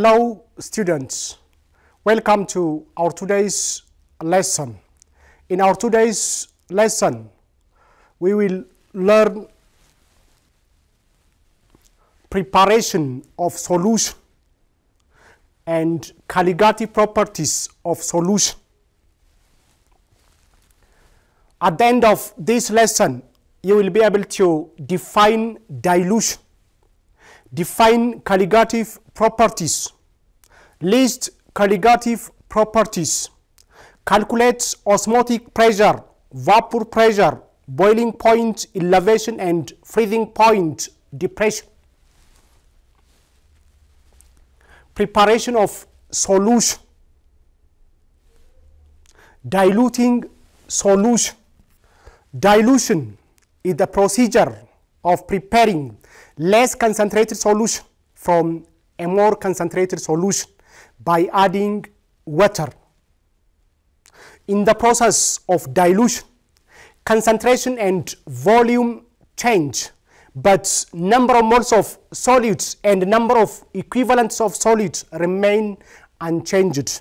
Hello students, welcome to our today's lesson. In our today's lesson, we will learn preparation of solution and colligative properties of solution. At the end of this lesson, you will be able to define dilution, define colligative properties, list colligative properties, calculate osmotic pressure, vapor pressure, boiling point elevation and freezing point depression. Preparation of solution, diluting solution. Dilution is the procedure of preparing less concentrated solution from a more concentrated solution by adding water. In the process of dilution, concentration and volume change, but number of moles of solids and number of equivalents of solids remain unchanged.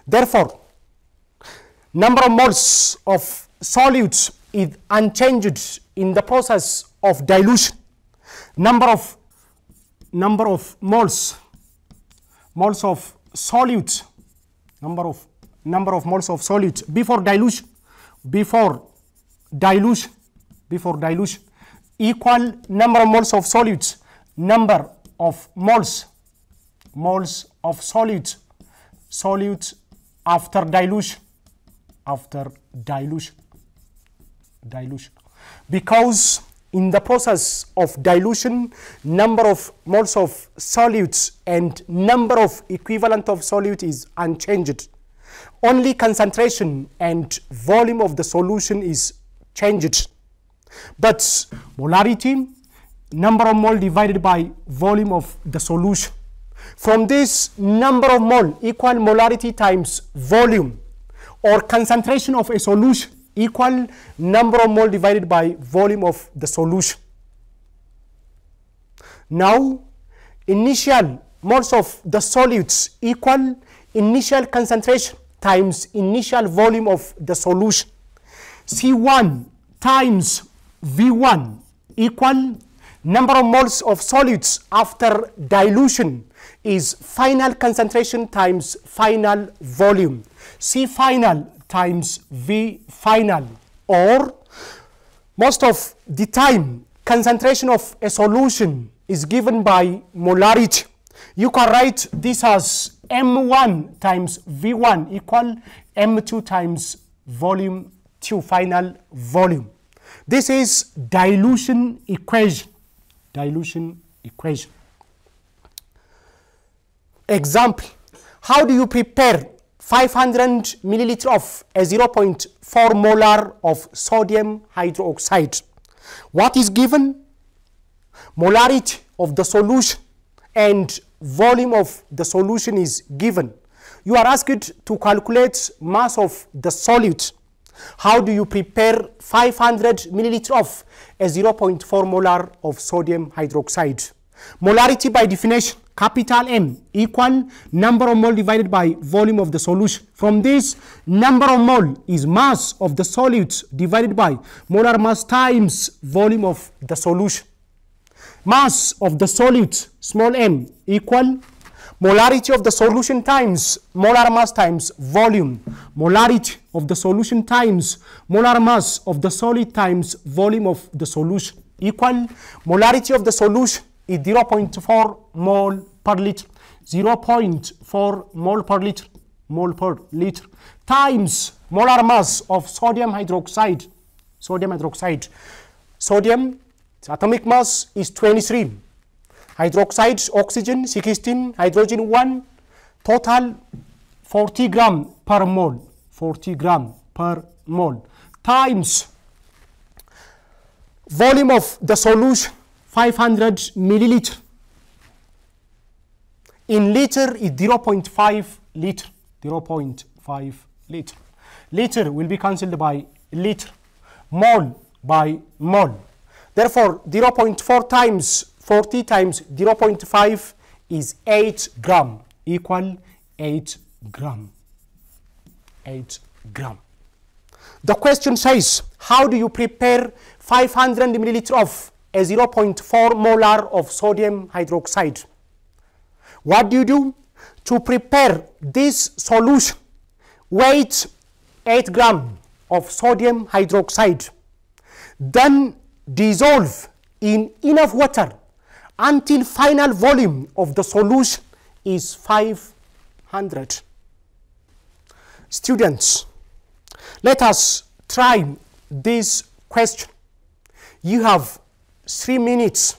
Therefore, number of moles of solids is unchanged in the process of dilution. Number of moles of solids, number of moles of solids before dilution equal number of moles of solids, number of moles of solids after dilution, because in the process of dilution, number of moles of solids and number of equivalent of solute is unchanged. Only concentration and volume of the solution is changed. But molarity, number of mole divided by volume of the solution. From this, number of mole equal molarity times volume, or concentration of a solution equal number of mole divided by volume of the solution. Now, initial moles of the solids equal initial concentration times initial volume of the solution. C1 times V1 equal number of moles of solids after dilution is final concentration times final volume. C final times V final, or most of the time concentration of a solution is given by molarity. You can write this as M1 times V1 equal M2 times volume 2, final volume. This is dilution equation. Example, how do you prepare 500 milliliter of a 0.4 molar of sodium hydroxide? What is given? Molarity of the solution and volume of the solution is given. You are asked to calculate mass of the solid. How do you prepare 500 milliliter of a 0.4 molar of sodium hydroxide? Molarity by definition, capital M equal number of mole divided by volume of the solution. From this, number of mole is mass of the solids divided by molar mass times volume of the solution. Mass of the solid, small m, equal molarity of the solution times molar mass times volume. Molarity of the solution times molar mass of the solid times volume of the solution equal molarity of the solution is 0.4 mole per liter. 0.4 mole per liter times molar mass of sodium hydroxide. Sodium, its atomic mass is 23. Hydroxide, oxygen 16, hydrogen 1, total 40 gram per mole. 40 gram per mole times volume of the solution 500 milliliter. In liter is 0.5 liter. 0.5 liter. Liter will be cancelled by liter. Mole by mole. Therefore, 0.4 times 40 times 0.5 is 8 gram, equal 8 gram. 8 gram. The question says, how do you prepare 500 milliliter of a 0.4 molar of sodium hydroxide? What do you do? To prepare this solution, weight 8 gram of sodium hydroxide, then dissolve in enough water until final volume of the solution is 500. Students, let us try this question. You have 3 minutes.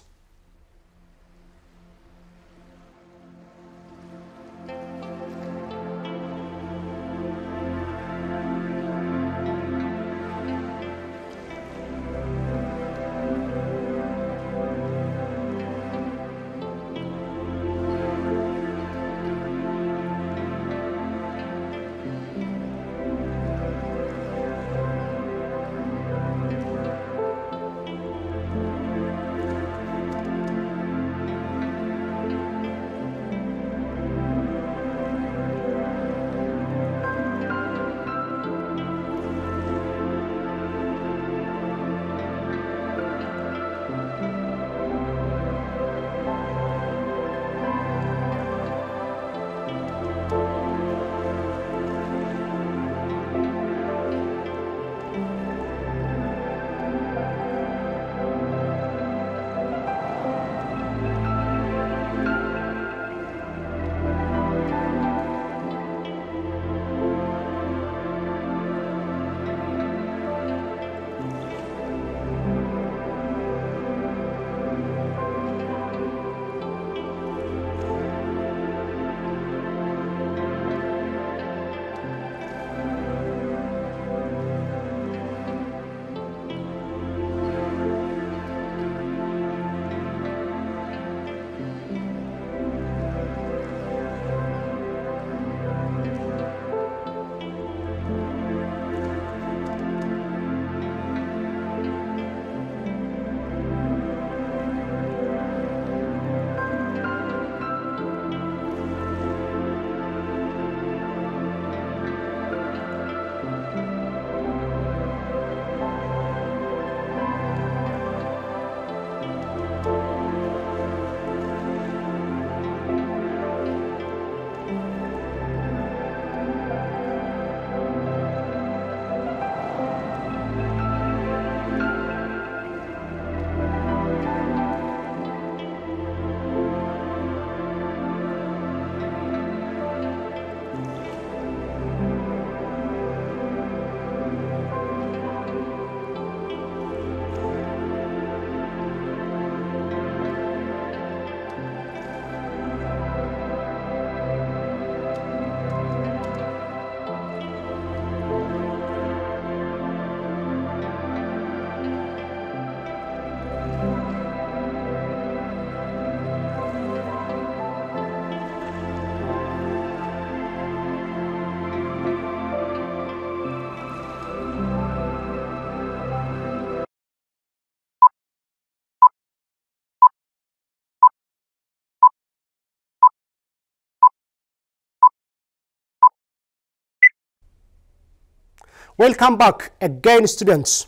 Welcome back again, students.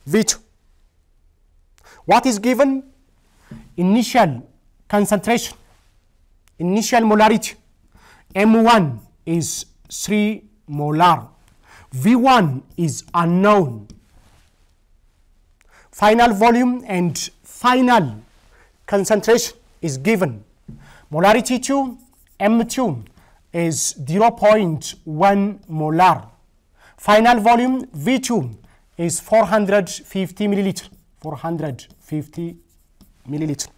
V2. What is given? Initial concentration, initial molarity. M1 is 3 molar. V1 is unknown. Final volume and final concentration is given. Molarity 2, M2 is 0.1 molar. Final volume V2 is 450 milliliter. 450 milliliter.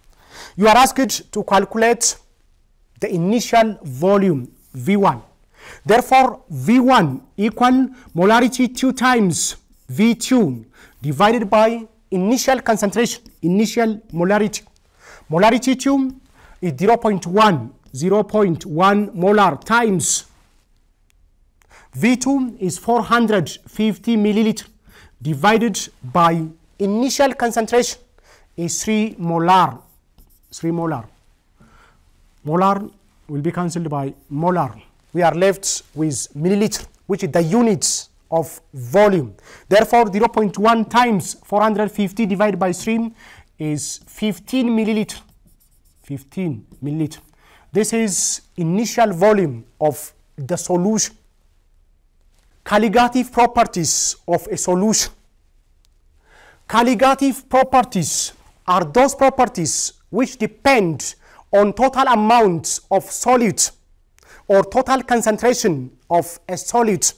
You are asked to calculate the initial volume V1. Therefore, V1 equal molarity 2 times V2 divided by initial concentration, initial molarity. Molarity 2 is 0.1 molar times V2 is 450 milliliter divided by initial concentration is 3 molar. 3 molar. Molar will be cancelled by molar. We are left with milliliter, which is the units of volume. Therefore, 0.1 times 450 divided by 3 is 15 milliliter. 15 milliliter. This is initial volume of the solution. Colligative properties of a solution. Colligative properties are those properties which depend on total amount of solute or total concentration of a solute,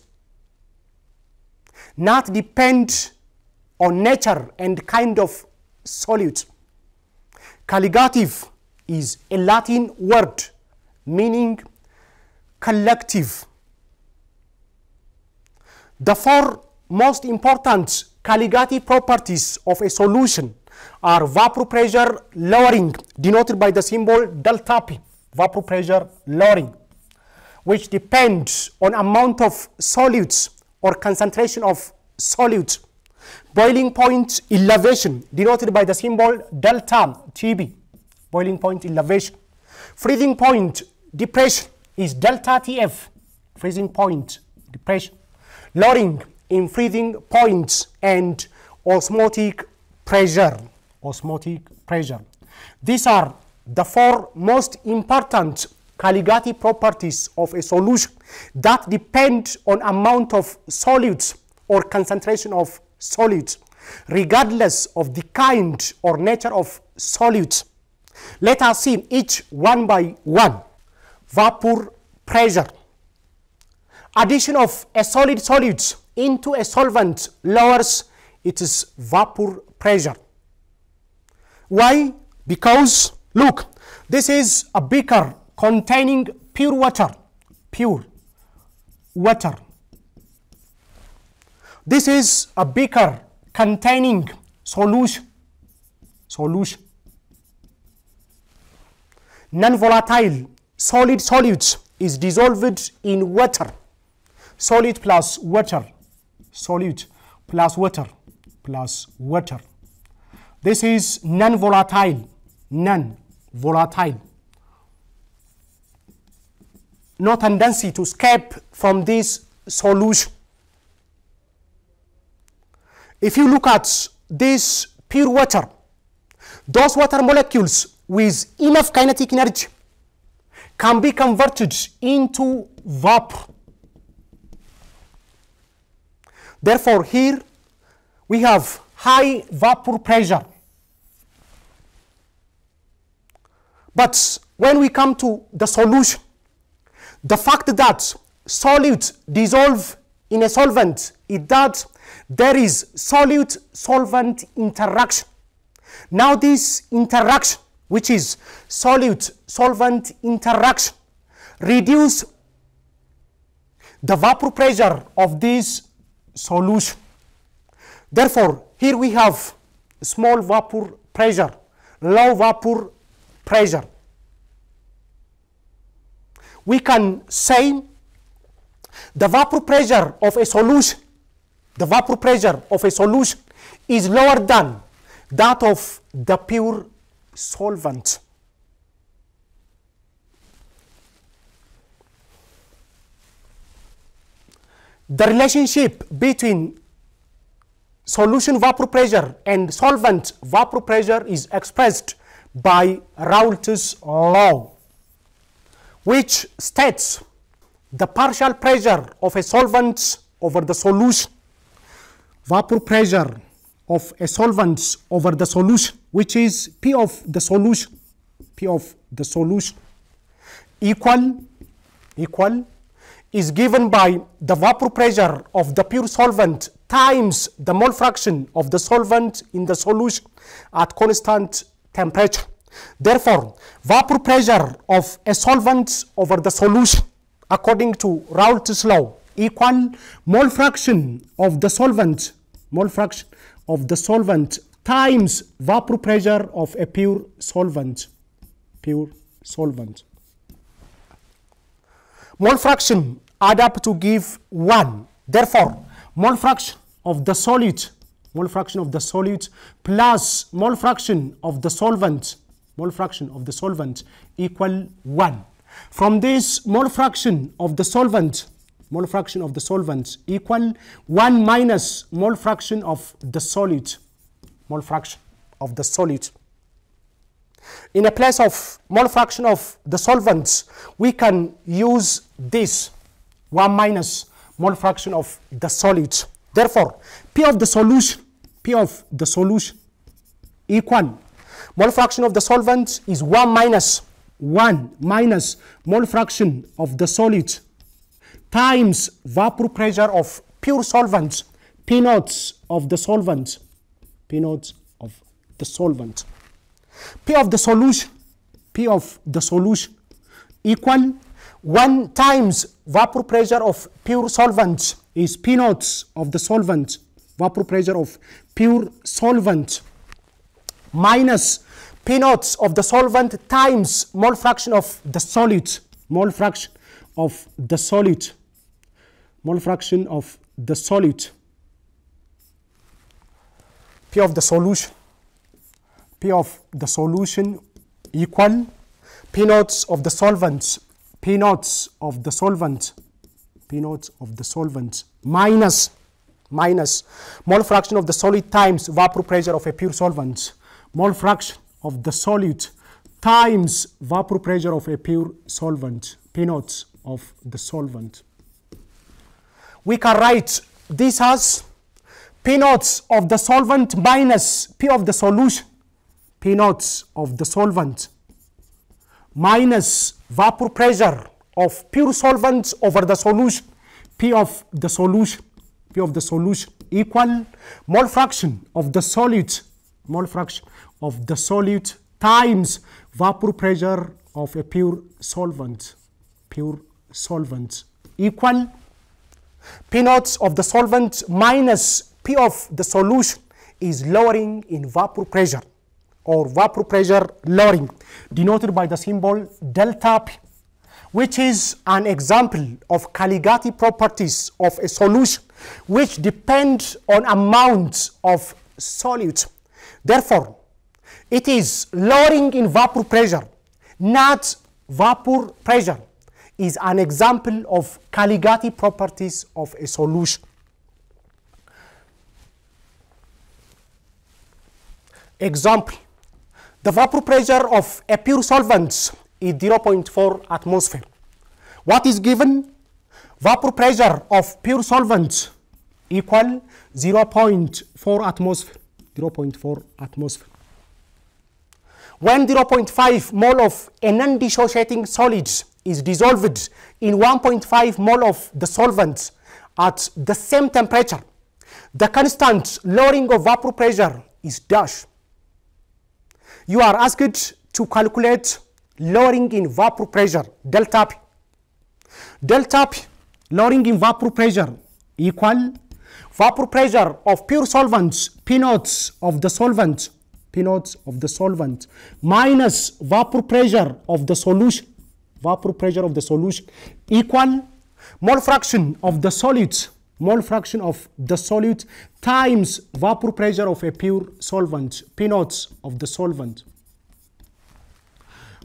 not depend on nature and kind of solute. Colligative is a Latin word meaning collective. The 4 most important colligative properties of a solution are vapor pressure lowering, denoted by the symbol delta P, vapor pressure lowering, which depends on amount of solutes or concentration of solute. Boiling point elevation, denoted by the symbol delta TB, boiling point elevation. Freezing point depression is delta TF, freezing point depression. Lowering in freezing points and osmotic pressure. Osmotic pressure. These are the 4 most important colligative properties of a solution that depend on amount of solutes or concentration of solutes, regardless of the kind or nature of solutes. Let us see each one by one. Vapor pressure. Addition of a solid solute into a solvent lowers its vapor pressure. Why? Because, look, this is a beaker containing pure water. Pure water. This is a beaker containing solution. Solution. Non-volatile solid solute is dissolved in water. Solid plus water. Solute plus water. Plus water. This is non-volatile. Non-volatile. No tendency to escape from this solution. If you look at this pure water, those water molecules with enough kinetic energy can be converted into vapor. Therefore, here we have high vapor pressure. But when we come to the solution, the fact that solute dissolve in a solvent is that there is solute-solvent interaction. Now this interaction, which is solute-solvent interaction, reduce the vapor pressure of this solution. Therefore, here we have small vapor pressure, low vapor pressure. We can say the vapor pressure of a solution, is lower than that of the pure solvent. The relationship between solution vapor pressure and solvent vapor pressure is expressed by Raoult's law, which states the partial pressure of a solvent over the solution, vapor pressure of a solvent over the solution, which is P of the solution, equal is given by the vapor pressure of the pure solvent times the mole fraction of the solvent in the solution at constant temperature. Therefore, vapor pressure of a solvent over the solution according to Raoult's law equal mole fraction of the solvent, times vapor pressure of a pure solvent. Mole fraction add up to give 1. Therefore, mole fraction of the solid plus mole fraction of the solvent equal 1. From this, mole fraction of the solvent equal 1 minus mole fraction of the solid. In a place of mole fraction of the solvents, we can use this 1 minus mole fraction of the solid. Therefore, P of the solution equal mole fraction of the solvent is 1 minus mole fraction of the solid times vapor pressure of pure solvent, P naught of the solvent. P of the solution equal 1 times vapor pressure of pure solvent is P naught of the solvent, vapor pressure of pure solvent, minus P naught of the solvent times mole fraction of the solid, P of the solution equal P naught of the solvent, minus mole fraction of the solid times vapor pressure of a pure solvent, mole fraction of the solid times vapor pressure of a pure solvent, P naught of the solvent. We can write this as P naught of the solvent minus P of the solution, P naught of the solvent minus vapor pressure of pure solvent over the solution, P of the solution equal mole fraction of the solid times vapor pressure of a pure solvent equal P naught of the solvent minus P of the solution is lowering in vapor pressure or vapor pressure lowering, denoted by the symbol delta P, which is an example of Kaligati properties of a solution which depend on amount of solute. Therefore, it is lowering in vapor pressure, not vapor pressure, is an example of Kaligati properties of a solution. Example, the vapor pressure of a pure solvent is 0.4 atmosphere. What is given? Vapor pressure of pure solvent equal 0.4 atmosphere. When 0.5 mole of a non-dissociating solid is dissolved in 1.5 mole of the solvent at the same temperature, the constant lowering of vapor pressure is dash. You are asked to calculate lowering in vapor pressure, delta P. Delta P, lowering in vapor pressure, equal vapor pressure of pure solvents, P naught of the solvent, minus vapor pressure of the solution, equal mole fraction of the solid, times vapor pressure of a pure solvent, P naught of the solvent.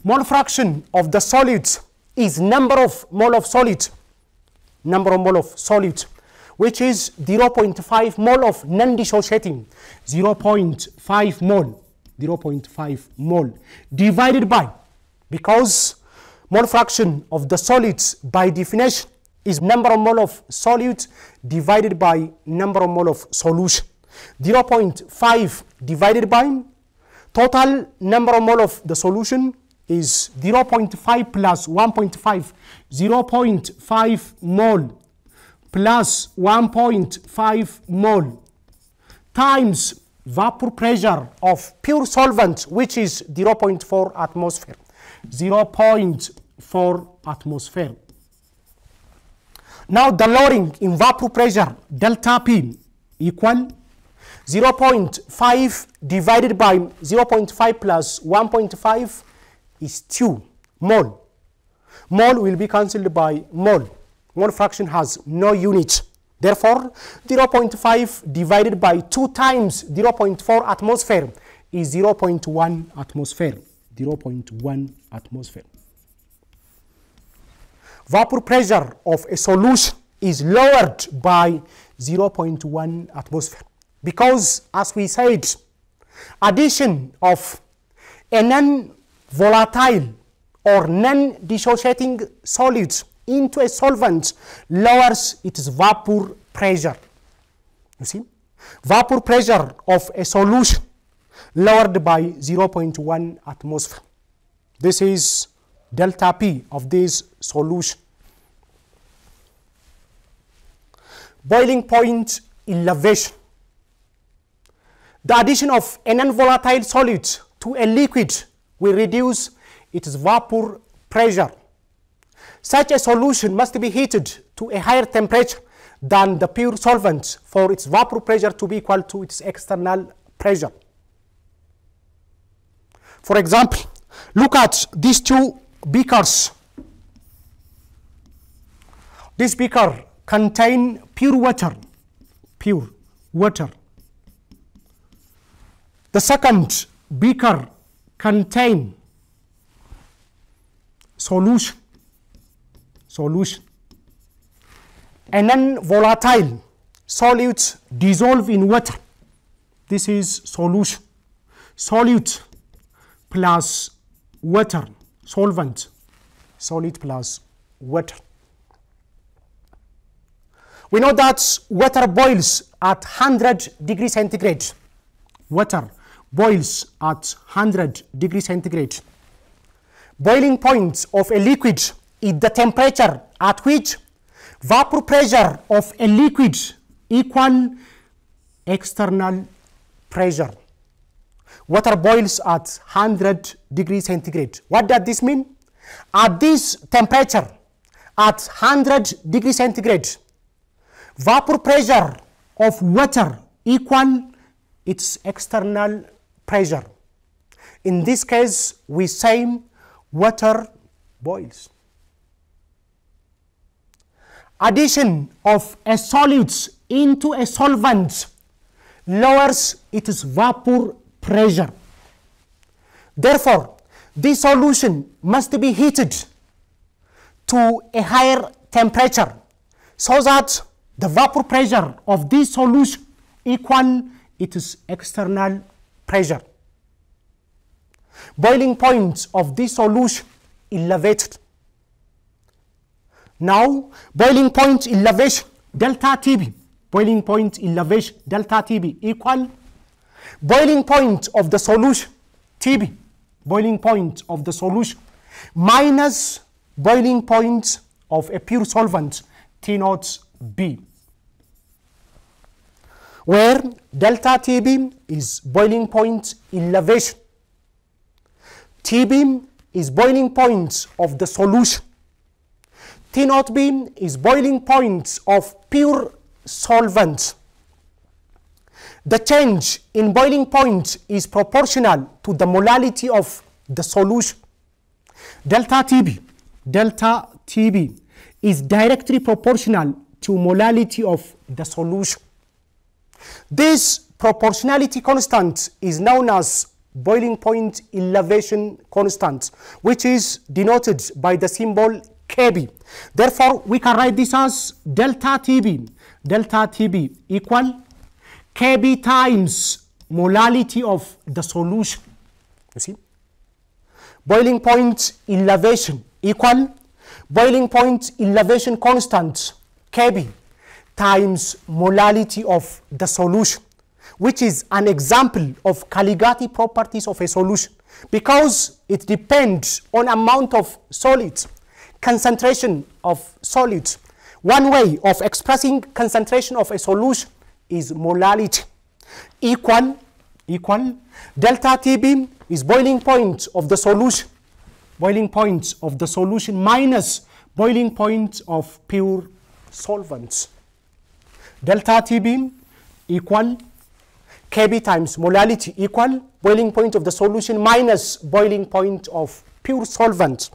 Mole fraction of the solid is number of mole of solid, which is 0.5 mole of non-dissociating, 0.5 mole, divided by, because mole fraction of the solids by definition is number of mole of solute divided by number of mole of solution. 0.5 divided by total number of mole of the solution is 0.5 plus 1.5, 0.5 mole plus 1.5 mole times vapor pressure of pure solvent, which is 0.4 atmosphere. 0.4 atmosphere. Now the lowering in vapor pressure, delta P equal 0.5 divided by 0.5 plus 1.5 is 2 mole. Mole will be cancelled by mole. Mole fraction has no unit. Therefore, 0.5 divided by 2 times 0.4 atmosphere is 0.1 atmosphere. 0.1 atmosphere. Vapor pressure of a solution is lowered by 0.1 atmosphere because, as we said, addition of a non-volatile or non-dissociating solid into a solvent lowers its vapor pressure. You see, vapor pressure of a solution lowered by 0.1 atmosphere. This is delta P of this solution. Boiling point elevation. The addition of a non-volatile solid to a liquid will reduce its vapor pressure. Such a solution must be heated to a higher temperature than the pure solvent for its vapor pressure to be equal to its external pressure. For example, look at these two beakers. This beaker contains pure water. Pure water. The second beaker contains solution. A non-volatile solute dissolve in water. This is solution. Solute plus water, solvent. Solute plus water. We know that water boils at 100 degrees centigrade. Water boils at 100 degrees centigrade. Boiling point of a liquid is the temperature at which vapor pressure of a liquid equal external pressure. Water boils at 100 degrees centigrade. What does this mean? At this temperature, at 100 degrees centigrade, vapor pressure of water equal its external pressure. In this case, we say water boils. Addition of a solute into a solvent lowers its vapor pressure. Therefore, this solution must be heated to a higher temperature so that the vapor pressure of this solution equal its external pressure. Boiling point of this solution elevated. Now, boiling point elevation delta TB. Boiling point elevation delta TB equal boiling point of the solution TB. Boiling point of the solution minus boiling point of a pure solvent T0 B, where delta TB is boiling point elevation. TB is boiling point of the solution. T0 B is boiling point of pure solvent. The change in boiling point is proportional to the molality of the solution. Delta TB is directly proportional to molality of the solution. This proportionality constant is known as boiling point elevation constant, which is denoted by the symbol Kb. Therefore, we can write this as delta TB equal Kb times molality of the solution. You see? Boiling point elevation equal boiling point elevation constant Kb times molality of the solution, which is an example of Kaligati properties of a solution because it depends on amount of solids, concentration of solids. One way of expressing concentration of a solution is molality equal equal delta TB is boiling point of the solution. Boiling point of the solution minus boiling point of pure solvents. Delta TB equal Kb times molality equal boiling point of the solution minus boiling point of pure solvent.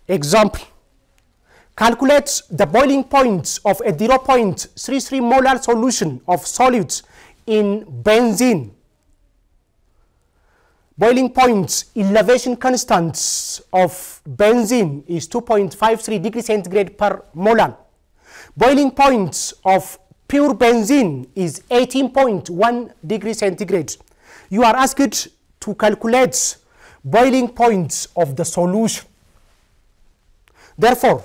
Example. Calculate the boiling point of a 0.33 molar solution of solids in benzene. Boiling point elevation constant of benzene is 2.53 degrees centigrade per molar. Boiling point of pure benzene is 18.1 degrees centigrade. You are asked to calculate boiling point of the solution. Therefore,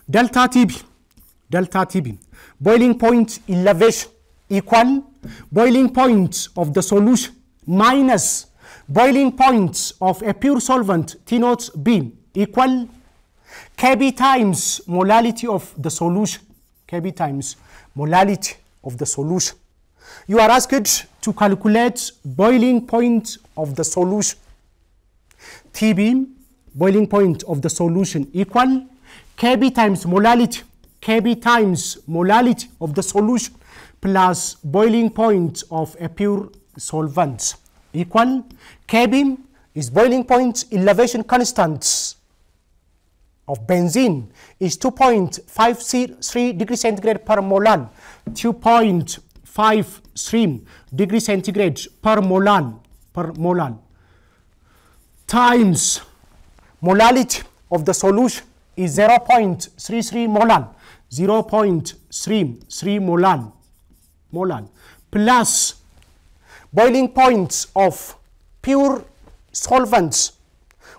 delta TB, boiling point elevation equal boiling point of the solution minus boiling point of a pure solvent T0B equal Kb times molality of the solution. Kb times molality of the solution. You are asked to calculate boiling point of the solution. TB, boiling point of the solution equal Kb times molality. Kb times molality of the solution plus boiling point of a pure solvent equal Kb is boiling point elevation constant of benzene is 2.53 degrees centigrade per molar, 2.53 degrees centigrade per molar, times molality of the solution is 0.33 molar, 0.33 molar, plus boiling point of pure solvents,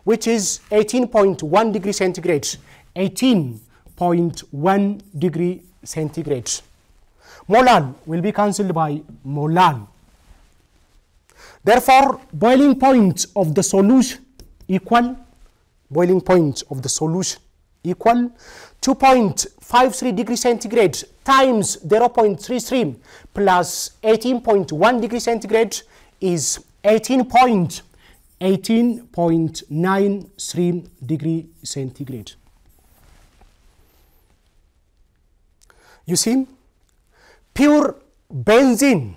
which is 18.1 degree centigrade, 18.1 degree centigrade. Molar will be cancelled by molar. Therefore, boiling point of the solution equal, boiling point of the solution equal 2.53 degree centigrade times 0.33 plus 18.1 degree centigrade is 18.93 degree centigrade. You see, pure benzene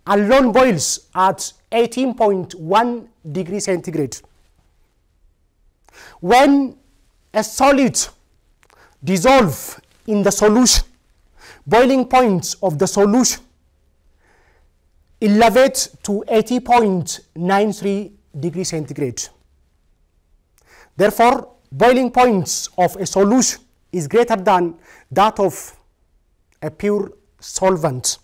alone boils at 18.1 degree centigrade. When a solid dissolves in the solution, boiling point of the solution elevates to 80.93 degree centigrade. Therefore, boiling point of a solution is greater than that of a pure solvent.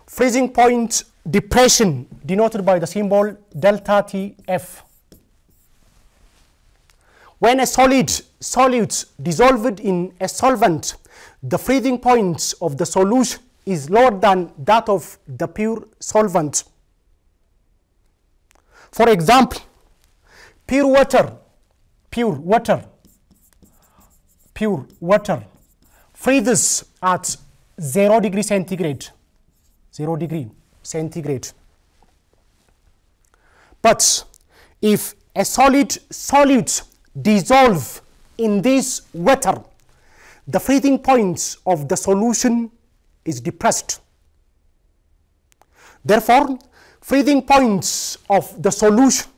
Freezing point depression denoted by the symbol delta TF. When a solid dissolved in a solvent, the freezing point of the solution is lower than that of the pure solvent. For example, pure water freezes at 0 degree centigrade. 0 degree centigrade. But if a solid dissolve in this water, the freezing point of the solution is depressed. Therefore, freezing point of the solution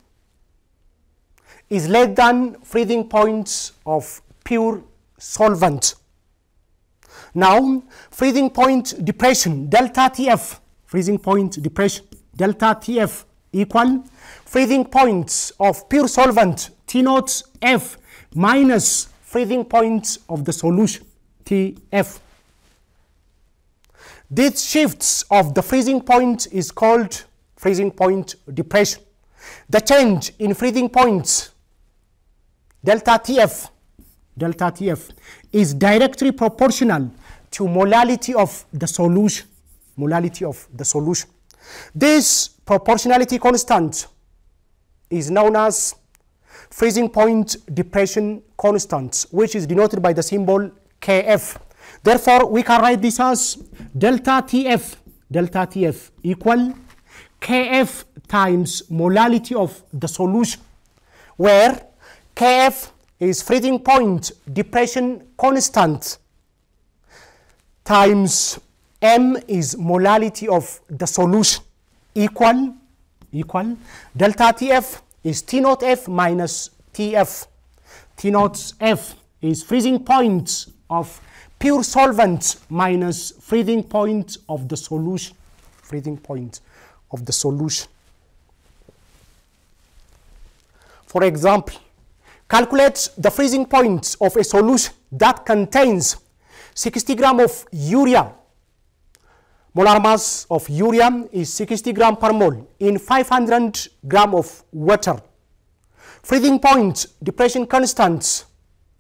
is less than freezing point of pure solvent. Now, freezing point depression delta TF, freezing point depression delta TF equal freezing point of pure solvent T0 F minus freezing point of the solution TF. This shifts of the freezing point is called freezing point depression. The change in freezing points delta TF is directly proportional to molality of the solution. This proportionality constant is known as freezing point depression constant, which is denoted by the symbol Kf. Therefore, we can write this as delta Tf equal Kf times molality of the solution, where Kf is freezing point depression constant times M is molality of the solution equal delta Tf is T naught F minus Tf. T naught F is freezing point of pure solvent minus freezing point of the solution. For example, calculate the freezing point of a solution that contains 60 gram of urea. Molar mass of urea is 60 gram per mole in 500 gram of water. Freezing point depression constant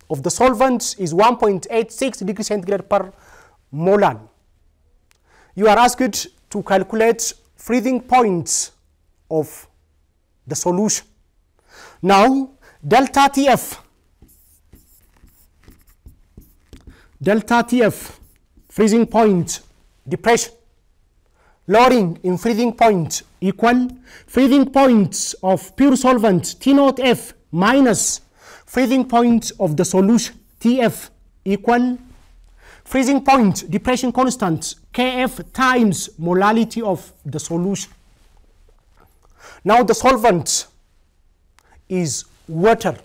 of the solvent is 1.86 degrees centigrade per molar. You are asked to calculate freezing point of the solution. Now, delta Tf, freezing point depression, lowering in freezing point equal freezing point of pure solvent T naught F minus freezing point of the solution Tf equal freezing point depression constant Kf times molality of the solution. Now the solvent is water.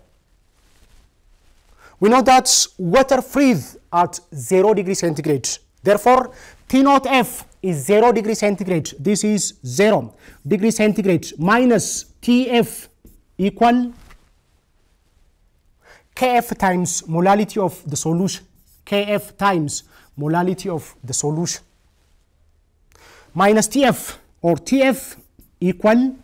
We know that water freezes at 0 degrees centigrade. Therefore, T naught F is 0 degrees centigrade. This is 0 degrees centigrade minus Tf equal Kf times molality of the solution. Kf times molality of the solution. Minus Tf or Tf equal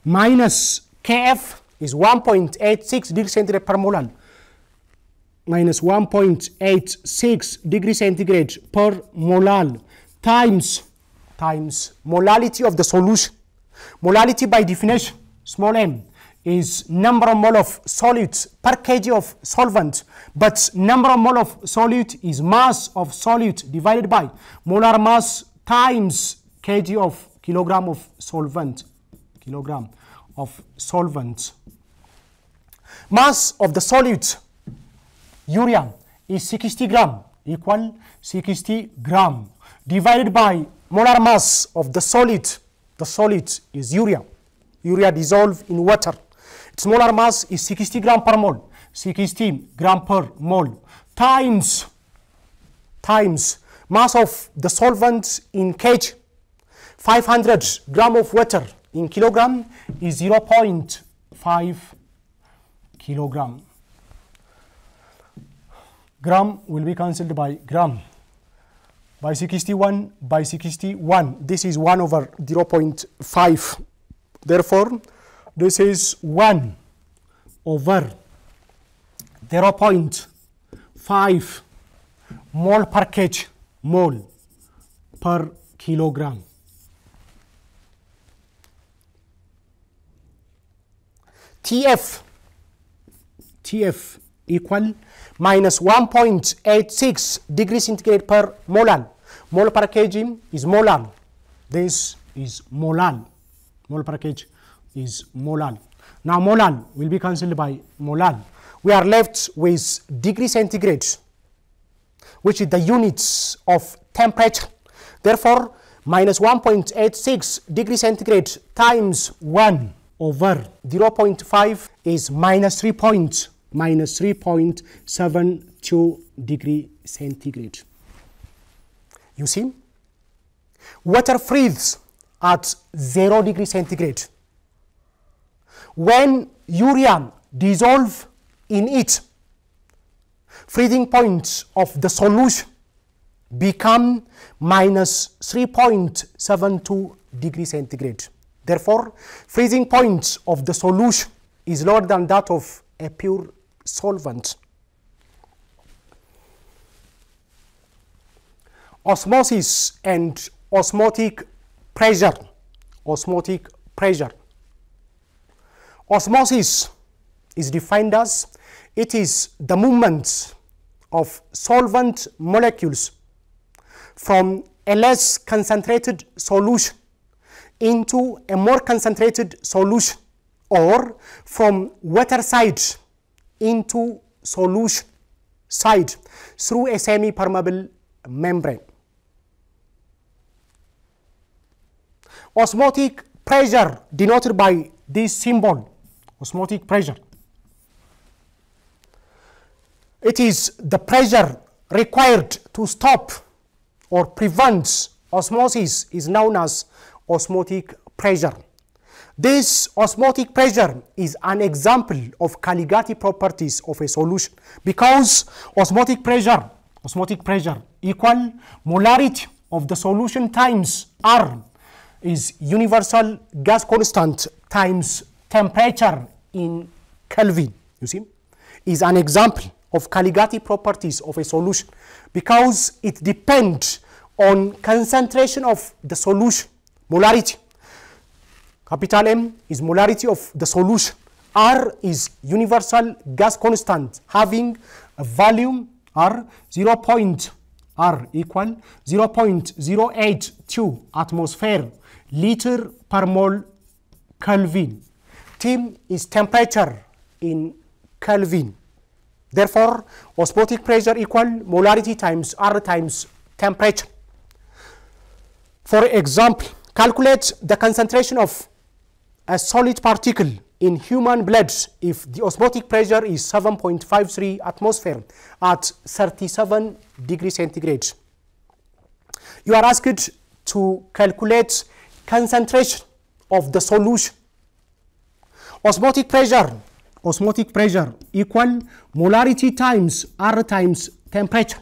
minus Kf is 1.86 degrees centigrade per molar minus 1.86 degrees centigrade per molar times molality of the solution. Molality by definition, small m, is number of mole of solute per kg of solvent, but number of mole of solute is mass of solute divided by molar mass times kg of kilogram of solvent. Mass of the solute urea is 60 gram equal 60 gram divided by molar mass of the solute. The solute is urea dissolved in water. Its molar mass is 60 gram per mole, 60 gram per mole times mass of the solvent in kg. 500 gram of water in kilogram is 0.5 kilogram. Gram will be cancelled by gram. By 61 by 61, this is 1 over 0.5. Therefore, this is 1 over 0.5 mole per kg, mole per kilogram. Tf equal minus 1.86 degrees centigrade per molar. Mole per kg is molar. This is molar. Mole per kg is molar. Now molar will be cancelled by molar. We are left with degree centigrade, which is the units of temperature. Therefore, minus 1.86 degrees centigrade times 1 over 0.5 is minus 3.72 degree centigrade. You see, water freezes at 0 degree centigrade. When urea dissolves in it, freezing point of the solution become minus 3.72 degree centigrade. Therefore, freezing point of the solution is lower than that of a pure solvent. Osmosis and osmotic pressure. pressure. Osmosis is defined as it is the movement of solvent molecules from a less concentrated solution into a more concentrated solution, or from water side into solution side through a semi-permeable membrane. Osmotic pressure denoted by this symbol, osmotic pressure. It is the pressure required to stop or prevent osmosis is known as osmotic pressure. This osmotic pressure is an example of Kaligati properties of a solution, because osmotic pressure equal molarity of the solution times R is universal gas constant times temperature in Kelvin, you see, is an example of Kaligati properties of a solution, because it depends on concentration of the solution, molarity. Capital M is molarity of the solution. R is universal gas constant having a volume R equal 0.082 atmosphere liter per mole Kelvin. T is temperature in Kelvin. Therefore, osmotic pressure equal molarity times R times temperature. For example, calculate the concentration of a solid particle in human blood if the osmotic pressure is 7.53 atmosphere at 37 degrees centigrade. You are asked to calculate concentration of the solution. Osmotic pressure equal molarity times R times temperature.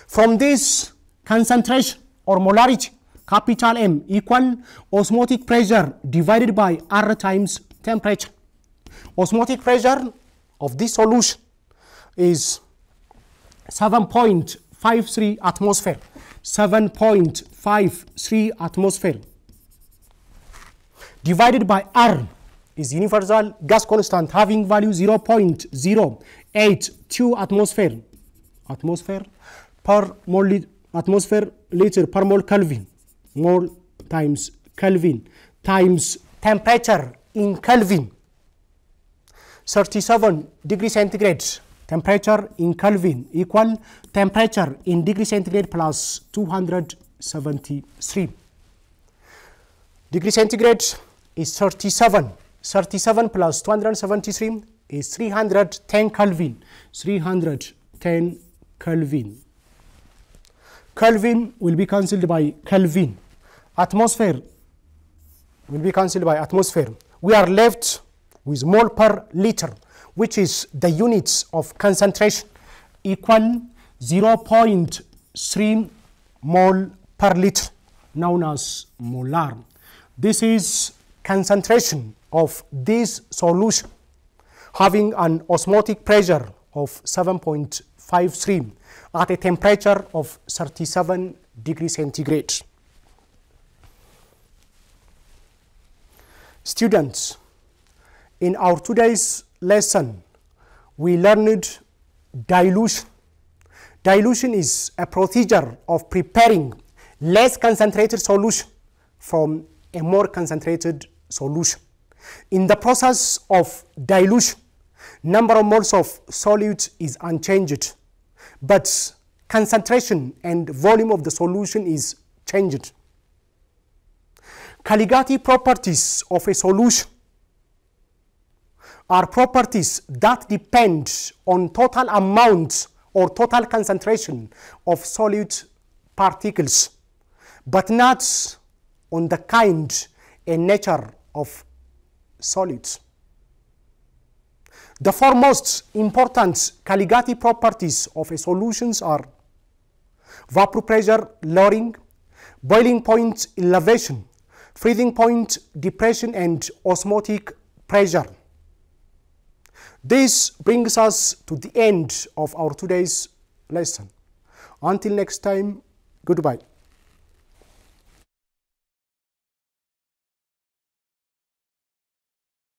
From this concentration or molarity, capital M equal osmotic pressure divided by R times temperature. Osmotic pressure of this solution is 7.53 atmosphere. 7.53 atmosphere divided by R is universal gas constant having value 0.082 atmosphere per mole atmosphere liter per mole Kelvin. Mole times Kelvin times temperature in Kelvin, 37 degrees centigrade. Temperature in Kelvin equal temperature in degree centigrade plus 273. Degree centigrade is 37. 37 plus 273 is 310 Kelvin. 310 Kelvin. Kelvin will be cancelled by Kelvin. Atmosphere will be cancelled by atmosphere. We are left with mole per liter, which is the units of concentration, equal 0.3 mole per liter, known as molar. This is concentration of this solution having an osmotic pressure of 7.53 at a temperature of 37 degrees centigrade. Students, in our today's lesson, we learned dilution. Dilution is a procedure of preparing less concentrated solution from a more concentrated solution. In the process of dilution, number of moles of solute is unchanged, but concentration and volume of the solution is changed. Kaligati properties of a solution are properties that depend on total amount or total concentration of solid particles, but not on the kind and nature of solids. The four most important Kaligati properties of a solution are vapor pressure lowering, boiling point elevation, freezing point depression, and osmotic pressure. This brings us to the end of our today's lesson. Until next time, goodbye.